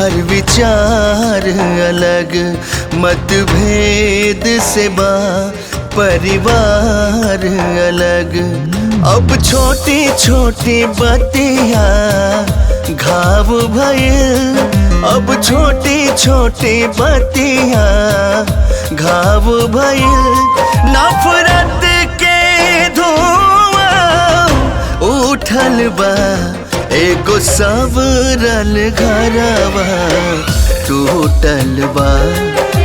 हर विचार अलग, मतभेद से बा परिवार अलग। अब छोटी छोटी बातिया घाव भइल, अब छोटी छोटी बातिया घाव भइल। नफरत के धुआं उठल बा, एगो सवरल घरवा टूटल बा,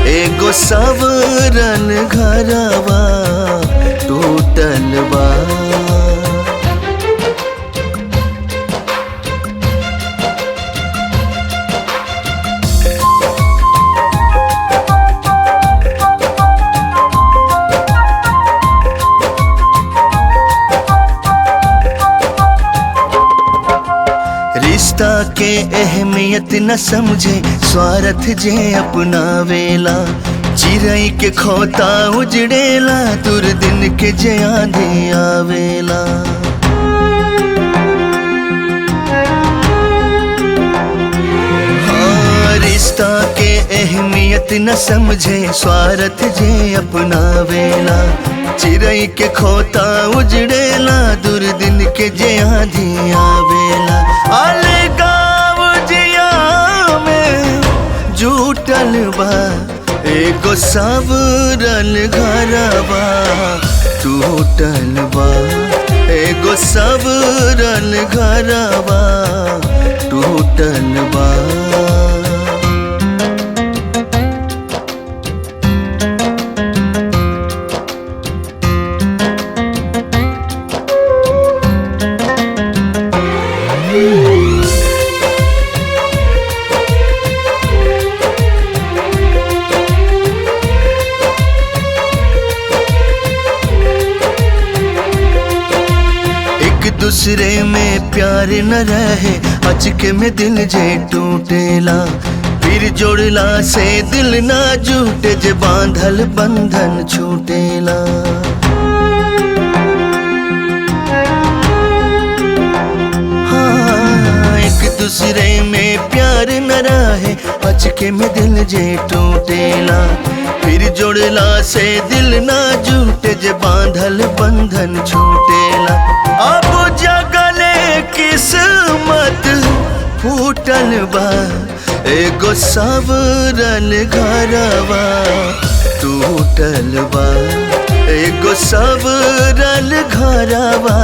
एगो सवरल घरवा टूटल बा। रिश्ता के अहमियत न समझे, स्वार्थ जे अपनावेला। चिरई के खोता उजड़ेला, दुर्दिन के जे आंधी आवेला। हाँ, रिश्ता के अहमियत न समझे, स्वार्थ जे अपनावेला। चिरई के खोता उजड़ेला, दुर्दिन के जे आंधी आवेला। अलगाव जिया में जुटल बा, एगो सवरल घरवा टूटल बा, एगो सवरल घरवा टूटल बा। दूसरे में प्यार न रहे, अचके में दिल जे टूटेला। फिर जोड़ला से दिल ना जुटे, जे बांधल बंधन छूटेला। हाँ, एक दूसरे में प्यार न रहे, अचके में दिल जे टूटेला। फिर जोड़ला से दिल ना जुटे, जे बांधल बंधन छूटेला। अब जगले किस्मत फूटल बा, एगो सवरल घरवा टूटल बा, एगो सवरल घरवा